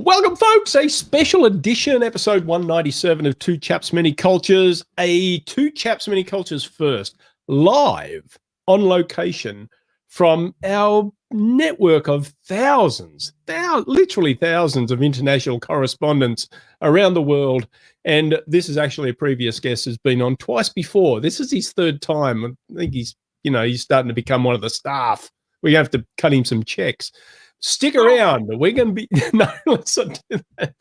Welcome, folks. A special edition, episode 197 of Two Chaps Many Cultures. A Two Chaps Many Cultures first, live on location from our network of literally thousands of international correspondents around the world. And this is actually a previous guest who's been on twice before. This is his third time. I think he's starting to become one of the staff. We have to cut him some checks. Stick around. We're going to be let's not do that.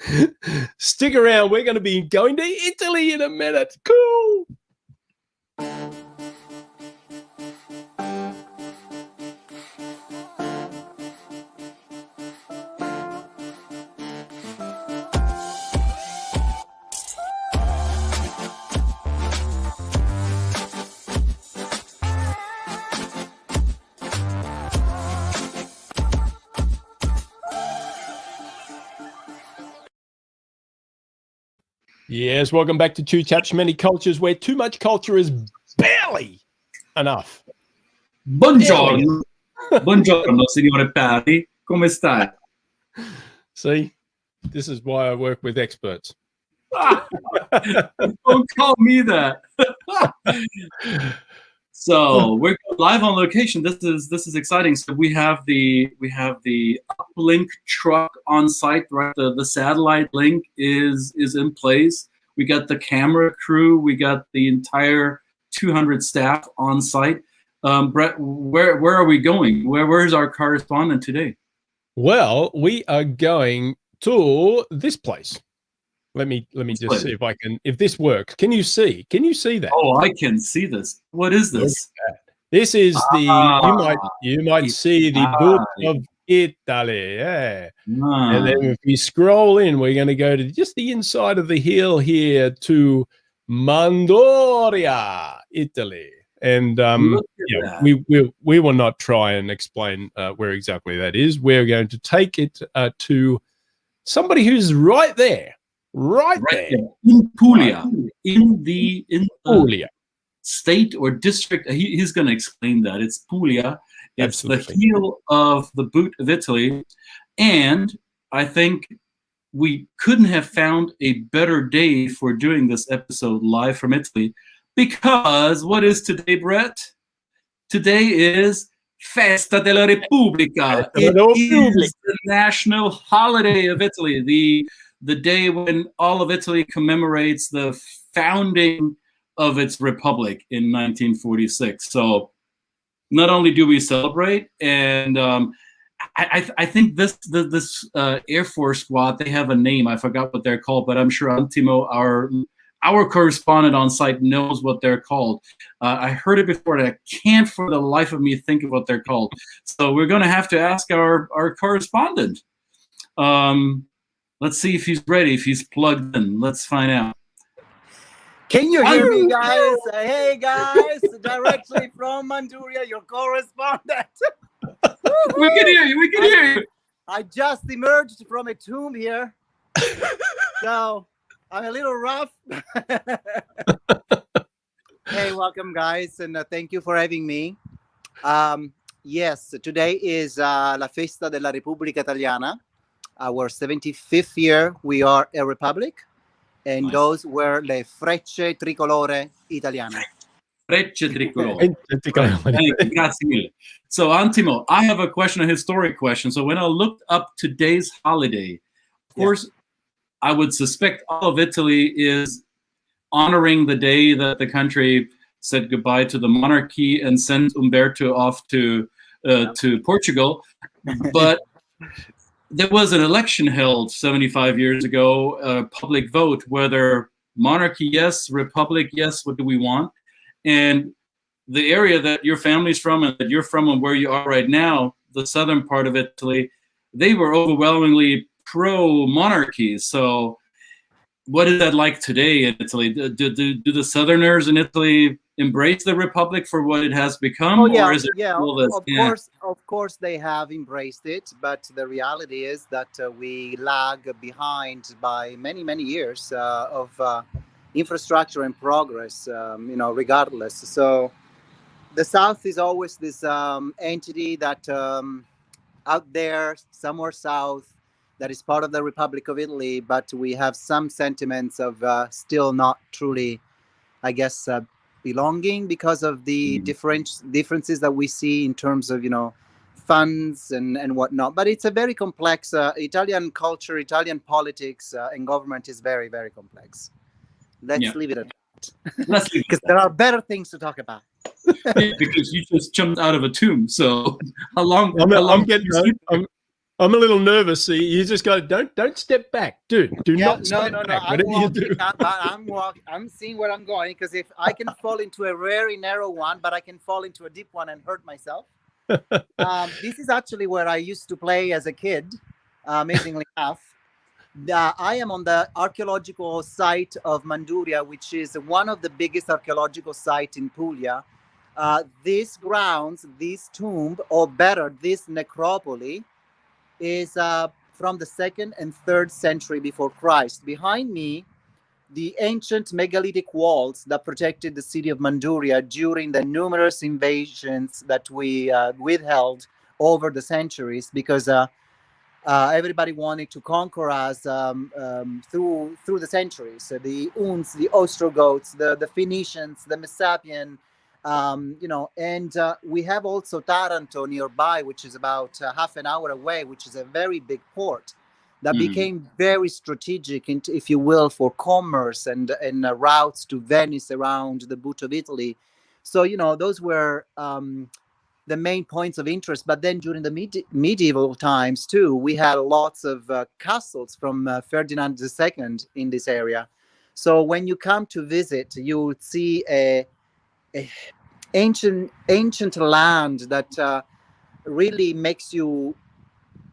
Stick around. We're going to be going to Italy in a minute. Cool. Yes, welcome back to Two Chaps Many Cultures, where too much culture is barely enough. Buongiorno. Buongiorno, signore Parry. Come stai? See, this is why I work with experts. Don't call me that. So we're live on location. This is exciting. So we have the uplink truck on site, right? The satellite link is in place. We got the camera crew. We got the entire 200 staff on site. Brett, where are we going? Where's our correspondent today? Well, we are going to this place. Let me just see if this works. Can you see that? Oh, I can see this. What is this? This is you might see the boot of Italy. Yeah. And then if we scroll in, we're going to go to just the inside of the hill here to Mandoria, Italy. And we will not try and explain where exactly that is. We're going to take it to somebody who's right there. Right there in Puglia, in the Puglia state or district. He's going to explain that. It's Puglia. It's Absolutely. The heel of the boot of Italy. And I think we couldn't have found a better day for doing this episode live from Italy, because what is today, Brett? Today is Festa della Repubblica. It is the national holiday of Italy, the day when all of Italy commemorates the founding of its republic in 1946. So not only do we celebrate, and I think this Air Force squad, they have a name. I forgot what they're called, but I'm sure Antimo, our correspondent on site, knows what they're called. I heard it before, and I can't for the life of me think of what they're called. So we're going to have to ask our correspondent. Let's see if he's ready, if he's plugged in. Let's find out. Can you hear me, guys? Hey, guys, directly from Manduria, your correspondent. We can hear you. We can hear you. I just emerged from a tomb here, so I'm a little rough. Hey, welcome, guys, and thank you for having me. Yes, today is La Festa della Repubblica Italiana. Our 75th year, we are a republic, and nice. Those were le frecce tricolore italiane. Frecce tricolore. Grazie mille. So, Antimo, I have a question, a historic question. So, when I looked up today's holiday, of course, I would suspect all of Italy is honoring the day that the country said goodbye to the monarchy and sent Umberto off to Portugal, but there was an election held 75 years ago, a public vote, whether monarchy, yes, republic, yes, what do we want? And the area that your family's from and that you're from and where you are right now, the southern part of Italy, they were overwhelmingly pro-monarchy. So what is that like today in Italy? Do the southerners in Italy embrace the republic for what it has become? Oh, yeah, or is it of course they have embraced it, but the reality is that we lag behind by many years of infrastructure and progress, regardless. So the South is always this entity that out there somewhere south that is part of the Republic of Italy, but we have some sentiments of still not truly, I guess, belonging because of the differences that we see in terms of, funds and whatnot. But it's a very complex Italian culture, Italian politics and government is very, very complex. Let's leave it at that. Because there are better things to talk about. Yeah, because you just jumped out of a tomb. So how long? I'm a little nervous. So you just go, don't step back, dude. Do not step back. Whatever you do. I'm seeing where I'm going, because if I can fall into a very narrow one, but I can fall into a deep one and hurt myself. This is actually where I used to play as a kid. Amazingly enough, I am on the archaeological site of Manduria, which is one of the biggest archaeological sites in Puglia. These grounds, this tomb, or better, this necropoli, is from the 2nd and 3rd century before Christ. Behind me, the ancient megalithic walls that protected the city of Manduria during the numerous invasions that we withheld over the centuries, because everybody wanted to conquer us through the centuries. So the 𝙗𝙬𝙤 the Ostrogoths, the Phoenicians, the Messapian, and we have also Taranto nearby, which is about half an hour away, which is a very big port that became very strategic, if you will, for commerce and routes to Venice around the boot of Italy. So, those were the main points of interest. But then during the medieval times too, we had lots of castles from Ferdinand II in this area. So when you come to visit, you would see a ancient land that really makes you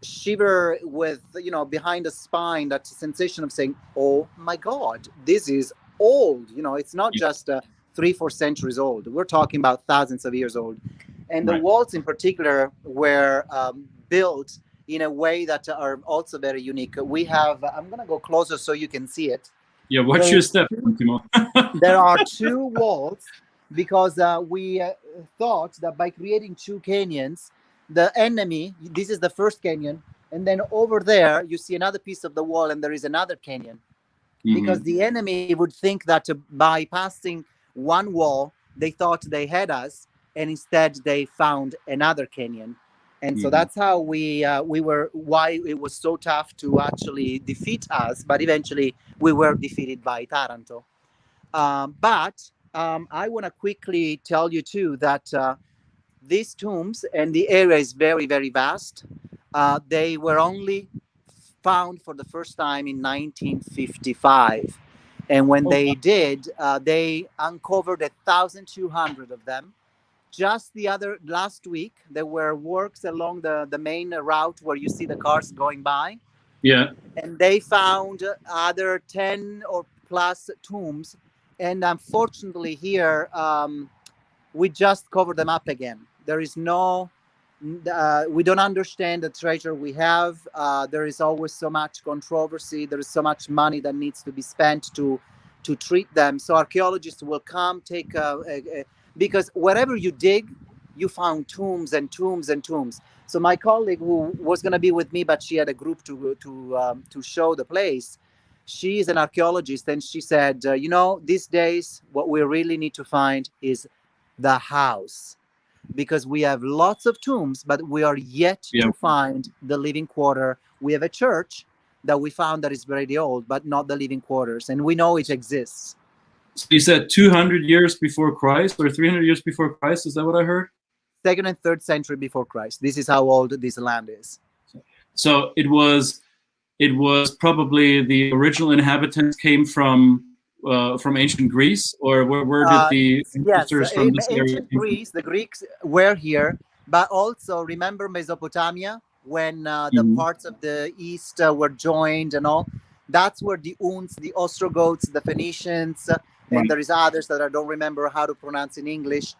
shiver with, behind the spine, that sensation of saying, oh my God, this is old. It's not just 3-4 centuries old. We're talking about thousands of years old. And the walls in particular were built in a way that are also very unique. We have, I'm going to go closer so you can see it. Yeah, watch your step, Antimo. There are 2 walls, because we thought that by creating 2 canyons, the enemy, this is the first canyon, and then over there you see another piece of the wall and there is another canyon. Because the enemy would think that by passing one wall, they thought they had us, and instead they found another canyon. And so that's how why it was so tough to actually defeat us, but eventually we were defeated by Taranto. But I want to quickly tell you too that these tombs, and the area is very, very vast, they were only found for the first time in 1955. And when they did, they uncovered 1,200 of them. Just last week, there were works along the main route where you see the cars going by. Yeah. And they found other 10 or plus tombs. And unfortunately here, we just covered them up again. There is no, we don't understand the treasure we have. There is always so much controversy. There is so much money that needs to be spent to treat them. So archaeologists will come, because wherever you dig, you found tombs and tombs and tombs. So my colleague, who was going to be with me, but she had a group to show the place, she is an archaeologist, and she said, these days, what we really need to find is the house, because we have lots of tombs, but we are yet to find the living quarter. We have a church that we found that is very old, but not the living quarters, and we know it exists. So you said 200 years before Christ, or 300 years before Christ? Is that what I heard? 2nd and 3rd century before Christ. This is how old this land is. So it was probably the original inhabitants came from ancient Greece, or where did the ancestors from this area? Ancient Greece, the Greeks were here, but also remember Mesopotamia, when the parts of the east were joined and all. That's where the 𝙗𝙬𝙤, the Ostrogoths, the Phoenicians, and there is others that I don't remember how to pronounce in English,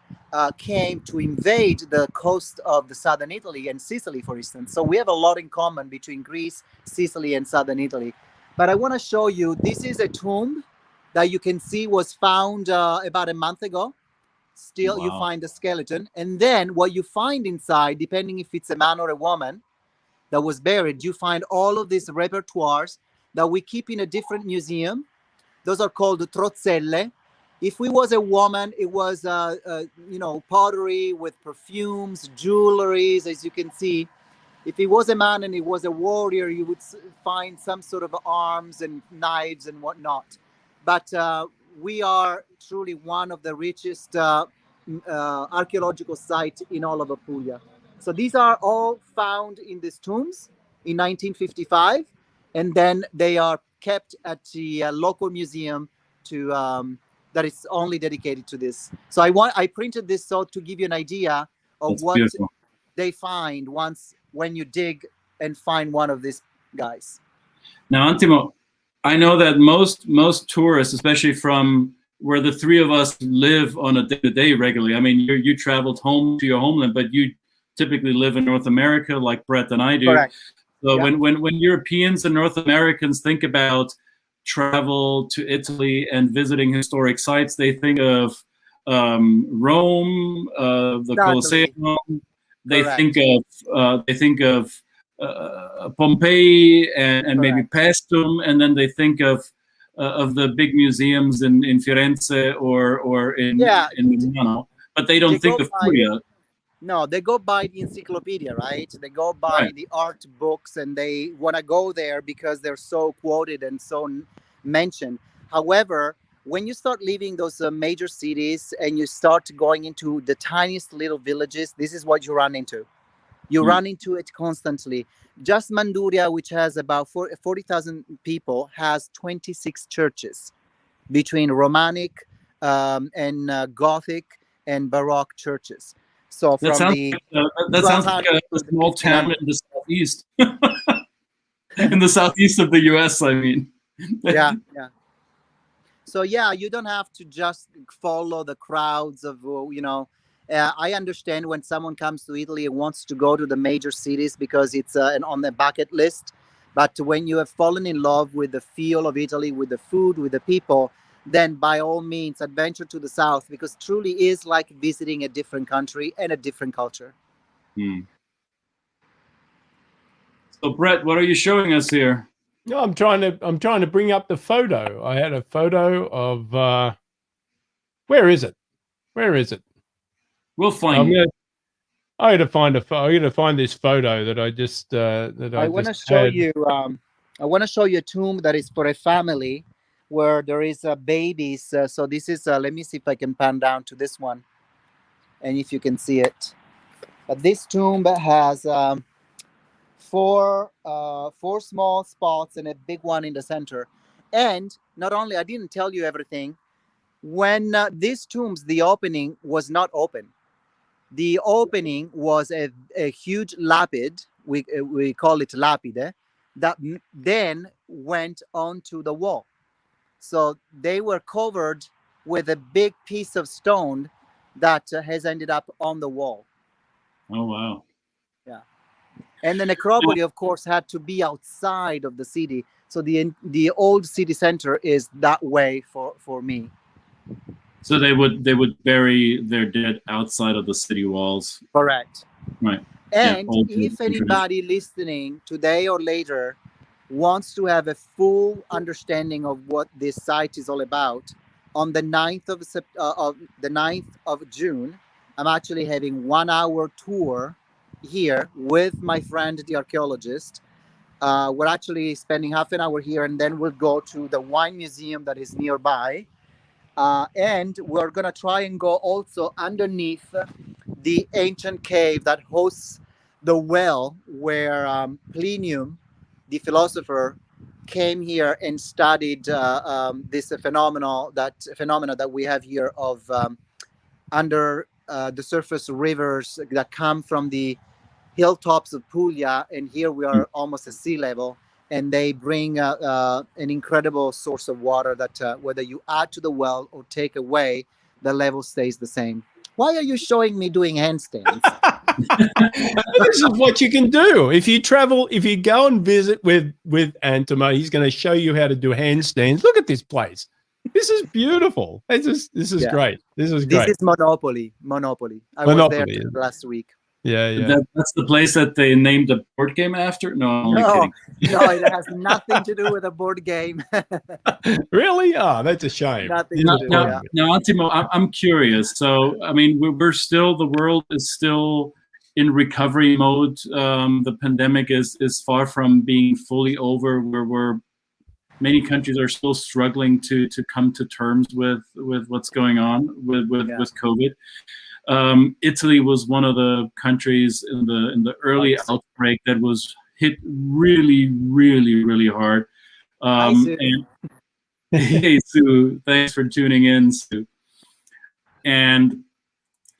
came to invade the coast of the southern Italy and Sicily, for instance. So we have a lot in common between Greece, Sicily, and southern Italy. But I want to show you, this is a tomb that you can see was found about a month ago. Still, you find the skeleton. And then what you find inside, depending if it's a man or a woman, that was buried, you find all of these repertoires that we keep in a different museum. Those are called trozzelle. If we was a woman, it was pottery with perfumes, jewelries, as you can see. If he was a man and he was a warrior, you would find some sort of arms and knives and whatnot. But we are truly one of the richest archaeological sites in all of Puglia. So these are all found in these tombs in 1955, and then they are kept at the local museum that is only dedicated to this. So I printed this so to give you an idea of That's what beautiful. they find when you dig and find one of these guys. Now, Antimo, I know that most tourists, especially from where the three of us live on a day-to-day regularly. I mean, you traveled home to your homeland, but you typically live in North America, like Brett and I do. Correct. So Yeah. when Europeans and North Americans think about travel to Italy and visiting historic sites, they think of Rome, the Exactly. Colosseum. They Correct. think of Pompeii and maybe Correct. Paestum, and then they think of the big museums in Firenze or in Milano, but they don't think of Puglia. No, they go by the encyclopedia, right? They go by the art books, and they want to go there because they're so quoted and so mentioned. However, when you start leaving those major cities and you start going into the tiniest little villages, this is what you run into. You run into it constantly. Just Manduria, which has about 40,000 people, has 26 churches between Romanic and Gothic and Baroque churches. So that sounds like a small town in the southeast, in the southeast of the U.S. I mean, yeah. So yeah, you don't have to just follow the crowds of I understand when someone comes to Italy and wants to go to the major cities because it's on the bucket list. But when you have fallen in love with the feel of Italy, with the food, with the people, then by all means adventure to the south, because truly is like visiting a different country and a different culture. So Brett, what are you showing us here? No, I'm trying to bring up the photo. I had a photo of where is it? We'll find it. I got to find this photo that I just I want to show you. I want to show you a tomb that is for a family where there is babies. So this is. Let me see if I can pan down to this one, and if you can see it. This tomb has four small spots and a big one in the center. And not only, I didn't tell you everything. When these tombs, the opening was not open. The opening was a huge lapid, we call it lapide, that then went onto the wall. So they were covered with a big piece of stone that has ended up on the wall. Oh, wow. Yeah. And the necropoli, of course, had to be outside of the city. So the old city center is that way for me. So they would bury their dead outside of the city walls. Correct. Right. And if anybody listening today or later wants to have a full understanding of what this site is all about, on the 9th of June, I'm actually having 1 hour tour here with my friend, the archaeologist. We're actually spending half an hour here, and then we'll go to the wine museum that is nearby. And we're going to try and go also underneath the ancient cave that hosts the well where Plinium, the philosopher, came here and studied this phenomena that we have here of under the surface rivers that come from the hilltops of Puglia, and here we are almost at sea level, and they bring an incredible source of water that whether you add to the well or take away, the level stays the same. Why are you showing me doing handstands? This is what you can do if you travel. If you go and visit with Antimo, he's going to show you how to do handstands. Look at this place. This is beautiful. This is great. This is great. This is Monopoly. I was there last week. Yeah, yeah. That's the place that they named a board game after? No, I'm only kidding. No, it has nothing to do with a board game. Really? Oh, that's a shame. Nothing Now, to do, now, yeah. now, Antimo, I'm curious. So, I mean, we're still, the world is still in recovery mode. The pandemic is far from being fully over. Many countries are still struggling to come to terms with what's going on with COVID. Italy was one of the countries in the early outbreak that was hit really, really, really hard. And hey, Sue, thanks for tuning in, Sue. And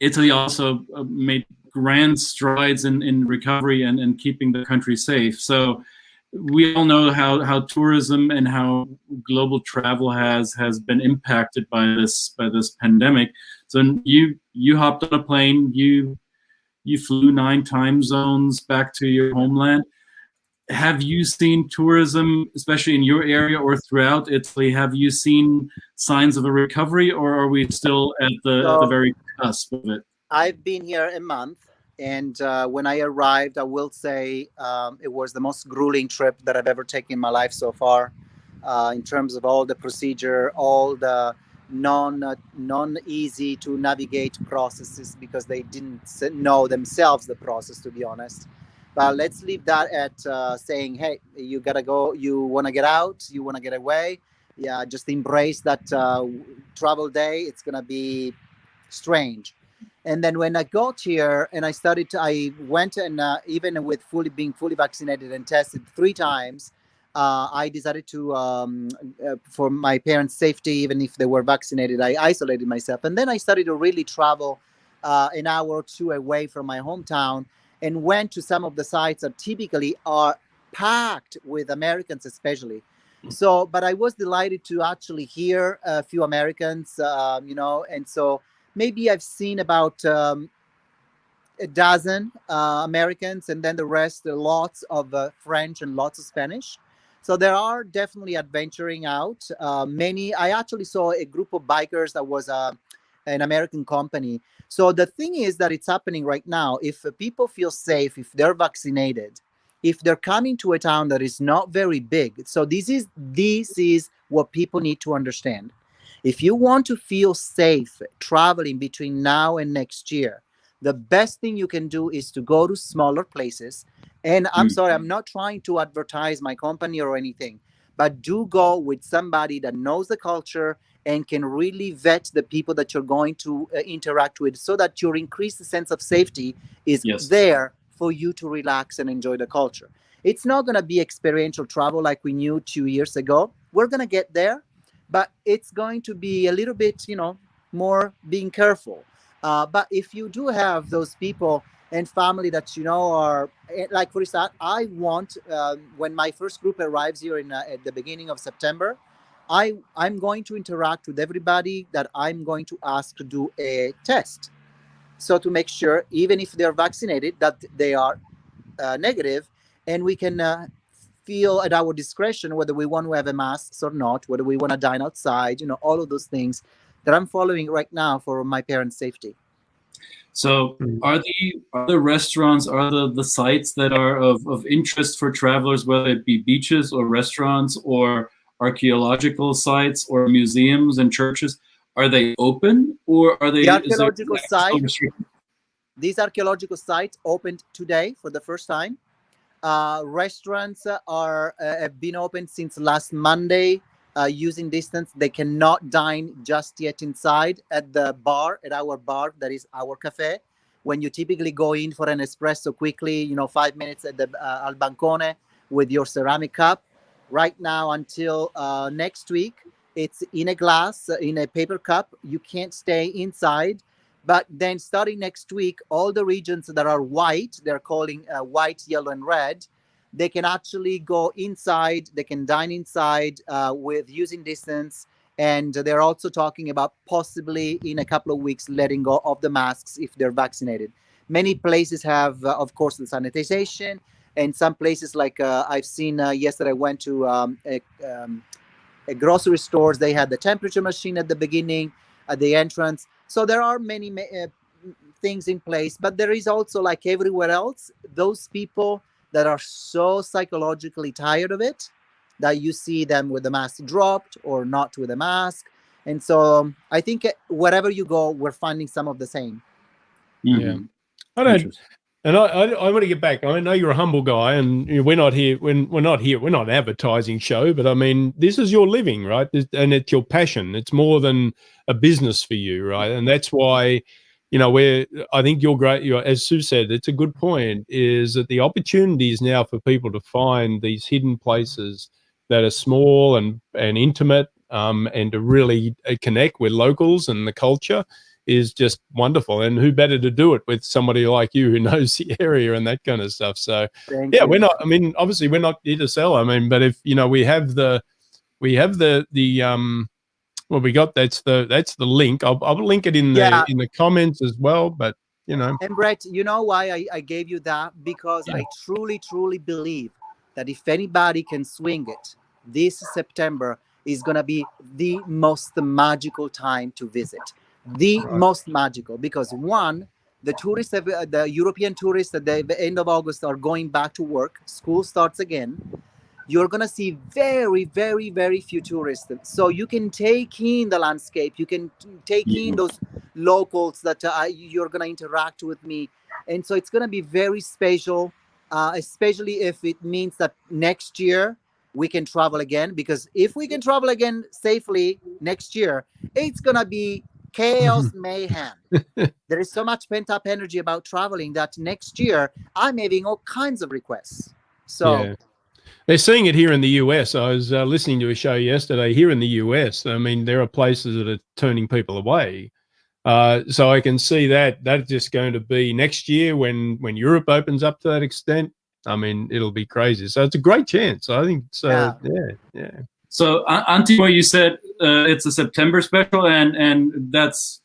Italy also made grand strides in recovery and keeping the country safe. So we all know how tourism and how global travel has been impacted by this pandemic. So you hopped on a plane, you flew 9 time zones back to your homeland. Have you seen tourism, especially in your area or throughout Italy? Have you seen signs of a recovery, or are we still at the very cusp of it? I've been here a month. And when I arrived, I will say it was the most grueling trip that I've ever taken in my life so far, in terms of all the procedure, all the non-easy to navigate processes, because they didn't know themselves the process, to be honest. But let's leave that at saying, hey, you gotta go, you want to get out, you want to get away. Yeah, just embrace that travel day. It's gonna be strange. And then when I got here and I went and even with being fully vaccinated and tested 3 times, I decided to, for my parents' safety, even if they were vaccinated, I isolated myself. And then I started to really travel an hour or 2 away from my hometown, and went to some of the sites that typically are packed with Americans, especially. So, but I was delighted to actually hear a few Americans, and so maybe I've seen about a dozen Americans, and then the rest, lots of French and lots of Spanish. So there are definitely adventuring out. I actually saw a group of bikers that was an American company. So the thing is that it's happening right now. If people feel safe, if they're vaccinated, if they're coming to a town that is not very big. So this is what people need to understand. If you want to feel safe traveling between now and next year, the best thing you can do is to go to smaller places. And I'm sorry, I'm not trying to advertise my company or anything, but do go with somebody that knows the culture and can really vet the people that you're going to interact with, so that your increased sense of safety is there for you to relax and enjoy the culture. It's not going to be experiential travel like we knew 2 years ago. We're going to get there, but it's going to be a little bit, more being careful. But if you do have those people and family that are, like, for instance, I want, when my first group arrives here at the beginning of September, I'm going to interact with everybody that I'm going to ask to do a test. So to make sure, even if they're vaccinated, that they are negative, and we can feel at our discretion whether we want to have a mask or not, whether we want to dine outside, all of those things that I'm following right now for my parents' safety. So are the restaurants, are the sites that are of interest for travelers, whether it be beaches or restaurants or archaeological sites or museums and churches, are they open, or are they? The archaeological site, these archaeological sites opened today for the first time. Restaurants have been open since last Monday, using distance. They cannot dine just yet inside at the bar, at our bar, that is our cafe. When you typically go in for an espresso quickly, 5 minutes at the al bancone with your ceramic cup. Right now until next week, it's in a glass, in a paper cup. You can't stay inside. But then starting next week, all the regions that are white, they're calling white, yellow, and red, they can actually go inside. They can dine inside with using distance. And they're also talking about possibly in a couple of weeks letting go of the masks if they're vaccinated. Many places have, of course, the sanitization. And some places, like I've seen yesterday, I went to a grocery stores. They had the temperature machine at the beginning, at the entrance. So there are many things in place, but there is also, like everywhere else, those people that are so psychologically tired of it that you see them with the mask dropped or not with a mask. And so I think wherever you go, we're finding some of the same. Yeah. I don't, and I want to get back. I know you're a humble guy, and we're not here. We're not an advertising show, but I mean, this is your living, right? And it's your passion. It's more than a business for you, right? And that's why, you know, I think you're great. As Sue said, it's a good point, is that the opportunities now for people to find these hidden places that are small and intimate, and to really connect with locals and the culture is just wonderful. And who better to do it with somebody like you who knows the area and that kind of stuff. So Thank you. we're not, I mean, obviously we're not here to sell. I mean, but if, you know, we have the well, we got, that's the link. I'll link it in the comments as well, but you know. And Brett, you know why I gave you that? Because I truly believe that if anybody can swing it, this September is going to be the most magical time to visit. The most magical, because one, the tourists, the European tourists at the end of August are going back to work. School starts again. You're going to see very, very, very few tourists. So you can take in the landscape. You can take in those locals that you're going to interact with me. And so it's going to be very special, especially if it means that next year we can travel again. Because if we can travel again safely next year, it's going to be chaos, mayhem. There is so much pent-up energy about traveling that next year I'm having all kinds of requests. So they're seeing it here in the US. I was listening to a show yesterday here in the US. I mean, there are places that are turning people away. So I can see that that's just going to be next year when Europe opens up to that extent. I mean, it'll be crazy. So it's a great chance. I think so. Yeah. So, Antimo, you said it's a September special, and that's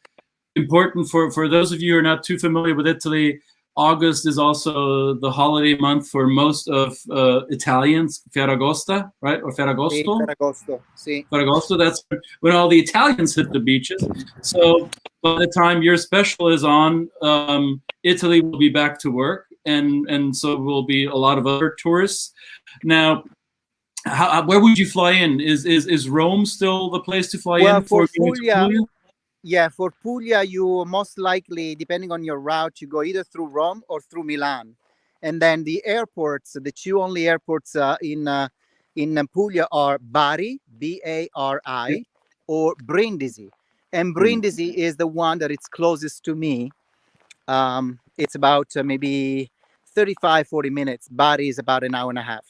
important for those of you who are not too familiar with Italy. August is also the holiday month for most of Italians, Ferragosto, right? Or Ferragosto? Sì. Ferragosto, that's when all the Italians hit the beaches. So by the time your special is on, Italy will be back to work, and so will be a lot of other tourists. Now, where would you fly in? Is Rome still the place to fly in for Puglia? Yeah, for Puglia, you most likely, depending on your route, you go either through Rome or through Milan. And then the airports, the two only airports in Puglia are Bari, B-A-R-I, or Brindisi. And Brindisi is the one that it's closest to me. It's about maybe 35-40 minutes. Bari is about an hour and a half.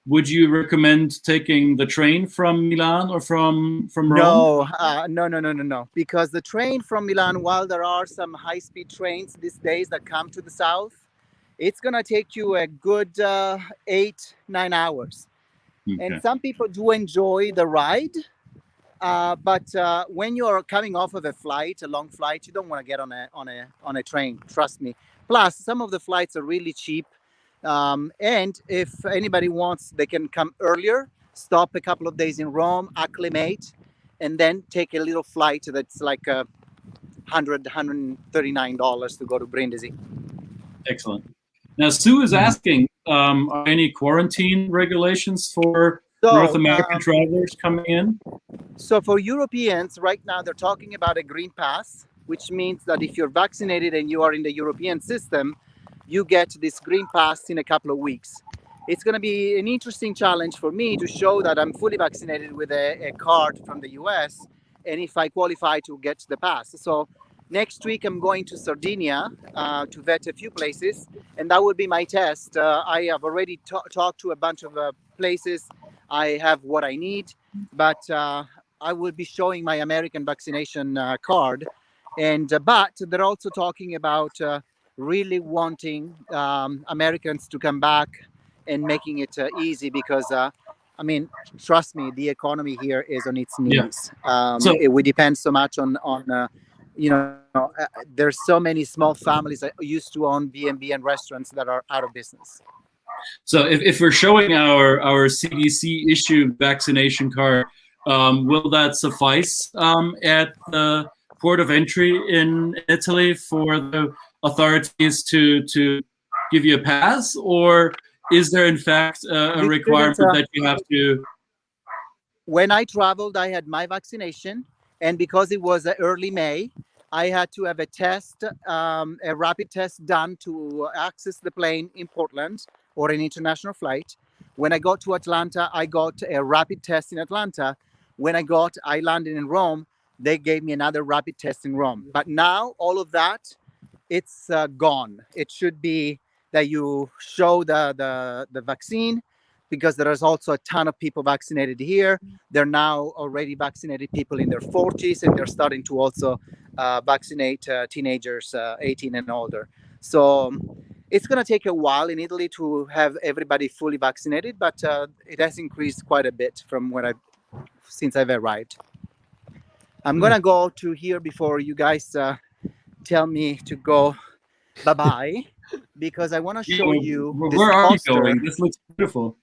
Would you recommend taking the train from Milan or from Rome? No. Because the train from Milan, while there are some high-speed trains these days that come to the south, it's going to take you a good 8-9 hours. Okay. And some people do enjoy the ride. But when you're coming off of a long flight, you don't want to get on a train. Trust me. Plus, some of the flights are really cheap. And if anybody wants, they can come earlier, stop a couple of days in Rome, acclimate, and then take a little flight that's like $139 to go to Brindisi. Excellent. Now, Sue is asking, are any quarantine regulations for North American travelers coming in? So for Europeans, right now, they're talking about a green pass, which means that if you're vaccinated and you are in the European system, you get this green pass in a couple of weeks. It's going to be an interesting challenge for me to show that I'm fully vaccinated with a card from the US, and if I qualify to get the pass. So next week, I'm going to Sardinia to vet a few places, and that will be my test. I have already talked to a bunch of places. I have what I need, but I will be showing my American vaccination card. And but they're also talking about really wanting Americans to come back and making it easy, because I mean, trust me, the economy here is on its knees. We depend so much on you know, there's so many small families that used to own B&B and restaurants that are out of business. So if we're showing our CDC issued vaccination card, will that suffice at the port of entry in Italy for the authorities to give you a pass, or is there in fact a requirement that you have to? When I traveled, I had my vaccination, and because it was early May, I had to have a test, a rapid test done to access the plane in Portland or an international flight. When I got to Atlanta, I got a rapid test in Atlanta. When I landed in Rome, they gave me another rapid test in Rome. But now all of that, it's gone. It should be that you show the vaccine, because there is also a ton of people vaccinated here. They're now already vaccinated people in their 40s, and they're starting to also vaccinate teenagers 18 and older. So it's going to take a while in Italy to have everybody fully vaccinated, but it has increased quite a bit from since I've arrived. I'm going to go to here before you guys tell me to go bye-bye, because I want to show you this where are poster. you going? This looks beautiful.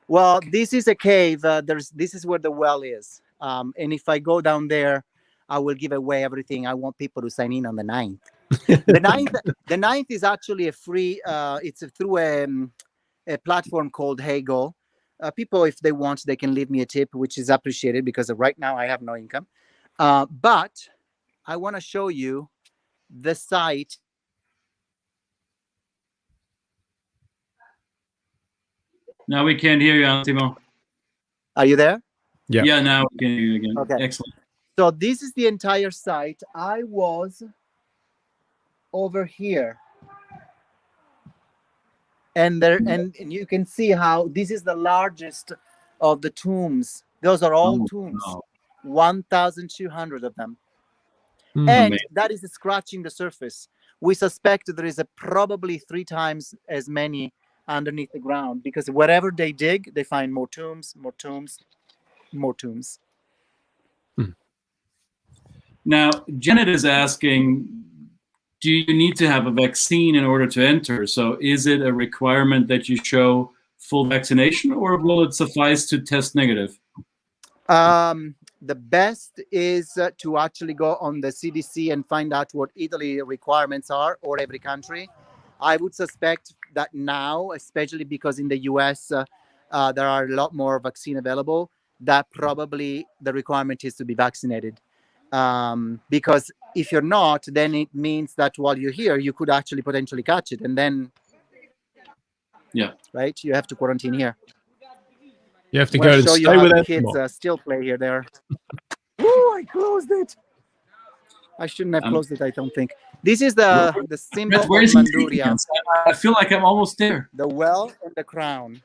Well, this is a cave. This is where the well is. And if I go down there, I will give away everything. I want people to sign in on the 9th. The 9th is actually a free, it's through a platform called Heygo. People, if they want, they can leave me a tip, which is appreciated, because right now I have no income. But I want to show you the site. Now we can't hear you, Antimo. Are you there? Yeah. Yeah, now we can hear you again. Okay. Excellent. So this is the entire site. I was over here. And there, and you can see how this is the largest of the tombs. Those are all tombs. Wow. 1,200 of them. Mm. And Amazing. that is scratching the surface. We suspect there is probably 3 times as many underneath the ground, because wherever they dig, they find more tombs, more tombs, more tombs. Now, Janet is asking, do you need to have a vaccine in order to enter? So is it a requirement that you show full vaccination, or will it suffice to test negative? The best is to actually go on the CDC and find out what Italy requirements are, or every country. I would suspect that now, especially because in the US, there are a lot more vaccine available, that probably the requirement is to be vaccinated. Because if you're not, then it means that while you're here, you could actually potentially catch it. And then, yeah, right, you have to quarantine here. You have to go and show stay you how with the Antimo. kids still play here. There. Oh, I closed it. I shouldn't have closed it, I don't think. This is the symbol of Manduria. I feel like I'm almost there. The well and the crown.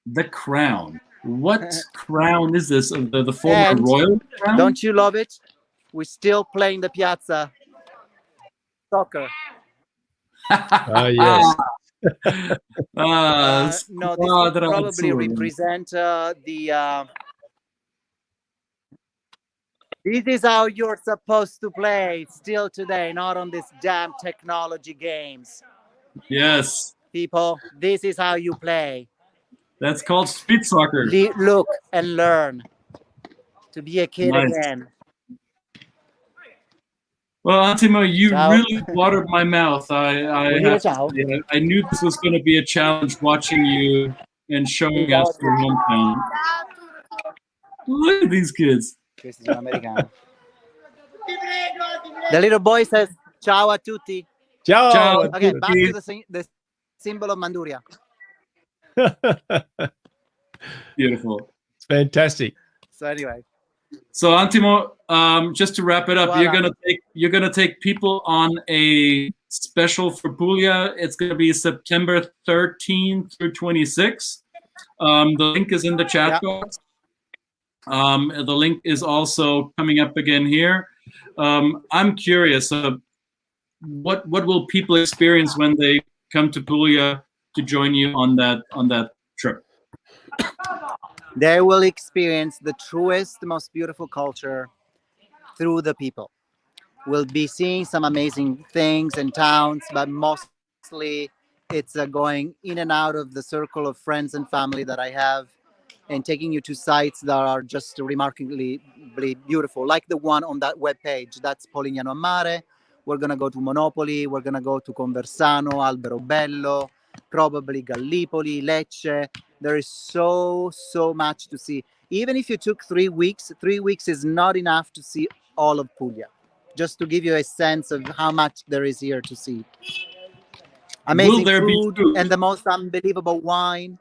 The crown. What crown is this? The former royal crown? Don't you love it? We're still playing the piazza soccer. Yes. No, this would probably represent the... This is how you're supposed to play still today, not on this damn technology games. Yes. People, this is how you play. That's called street soccer. Look and learn to be a kid again. Well, Antimo, you really watered my mouth. I knew this was going to be a challenge watching you and showing us your hometown. Look at these kids. The little boy says, "Ciao a tutti." Ciao. Ciao. Okay, back to the symbol of Manduria. Beautiful. It's fantastic. So anyway. So Antimo, just to wrap it up, you're gonna take people on a special for Puglia. It's gonna be September 13th through 26th. The link is in the chat box. The link is also coming up again here. I'm curious, what will people experience when they come to Puglia to join you on that trip? They will experience the truest, most beautiful culture through the people. We'll be seeing some amazing things and towns, but mostly it's going in and out of the circle of friends and family that I have. and taking you to sites that are just remarkably beautiful, like the one on that webpage. That's Polignano a Mare. We're going to go to Monopoli. We're going to go to Conversano, Alberobello, probably Gallipoli, Lecce. There is so much to see. Even if you took 3 weeks, 3 weeks is not enough to see all of Puglia. Just to give you a sense of how much there is here to see. Amazing food and the most unbelievable wine.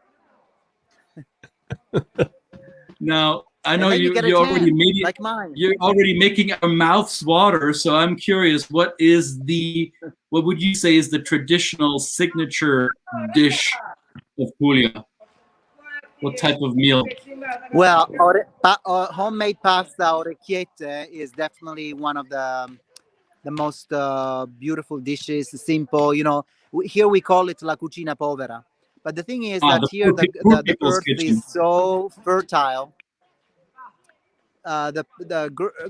Now, I know you already made it. Like mine. You're already making our mouths water. So I'm curious, what would you say is the traditional signature dish of Puglia? What type of meal? Well, homemade pasta, orecchiette, is definitely one of the most beautiful dishes. Simple, you know. Here we call it la cucina povera. But the thing is that here the earth is so fertile. The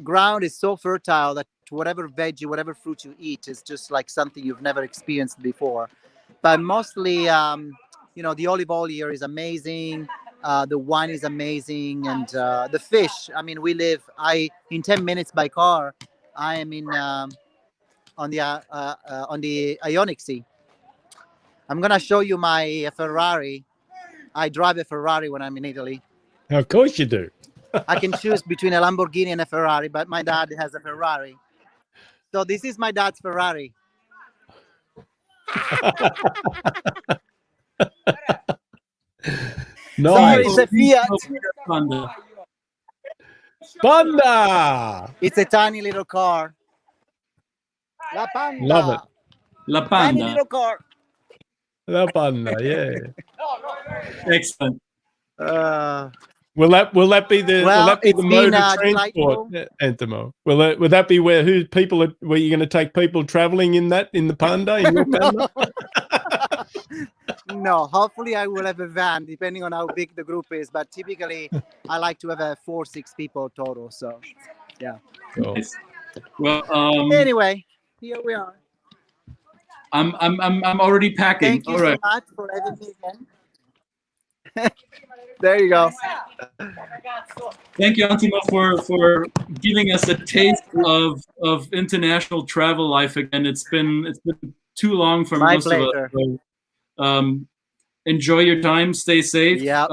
ground is so fertile that whatever veggie, whatever fruit you eat is just like something you've never experienced before. But mostly, you know, the olive oil here is amazing. The wine is amazing, and the fish. I mean, in 10 minutes by car. I am on the Ionic Sea. I'm gonna show you my Ferrari. I drive a Ferrari when I'm in Italy. Of course you do. I can choose between a Lamborghini and a Ferrari, but my dad has a Ferrari. So this is my dad's Ferrari. Nice. So it's a Fiat. Panda. It's a tiny little car. La Panda. Love it. La Panda. Tiny little car. La Panda, yeah. Excellent. Will that be the mode of transport, delightful. Antimo? Will that be where you're going to take people traveling in the Panda? In your Panda? No, hopefully I will have a van, depending on how big the group is. But typically, I like to have 4-6 people total. So, yeah. Cool. Nice. Well, anyway, here we are. I'm already packing. Thank you so much for having me again. There you go. Thank you, Antimo, for giving us a taste of international travel life again. It's been too long for My most pleasure. of us. Enjoy your time. Stay safe. Yep.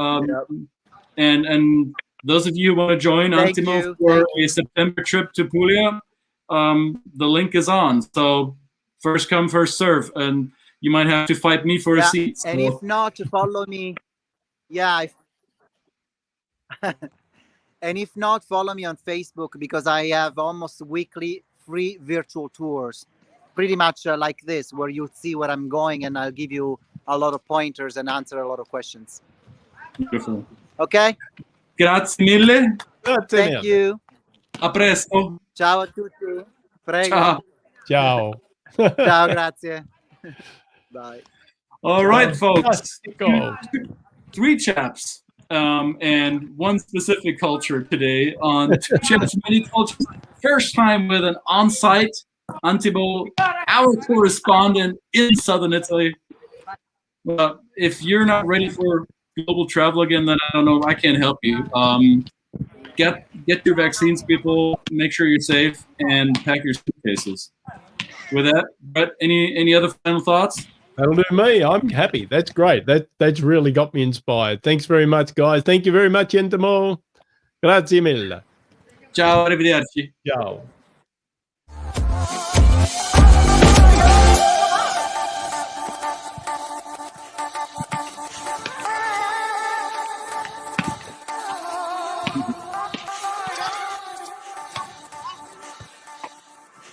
And those of you who want to join Antimo for a September trip to Puglia, the link is on. So first come, first serve, and you might have to fight me for a seat. So. And if not, follow me. Yeah. And if not, follow me on Facebook, because I have almost weekly free virtual tours, pretty much like this, where you'll see where I'm going, and I'll give you a lot of pointers and answer a lot of questions. Beautiful. Okay? Grazie mille. Thank you. A presto. Ciao a tutti. Prego. Ciao. Ciao. Ciao, grazie. Bye. All right, folks. Go. 3 chaps and 1 specific culture today on 2 Chaps, Many Cultures. First time with an on-site Antimo, our correspondent in southern Italy. If you're not ready for global travel again, then I don't know. I can't help you. Get your vaccines, people. Make sure you're safe, and pack your suitcases. With that, Brett, any other final thoughts? That'll do me. I'm happy. That's great. That's really got me inspired. Thanks very much, guys. Thank you very much, Antimo. Grazie mille. Ciao, arrivederci. Ciao.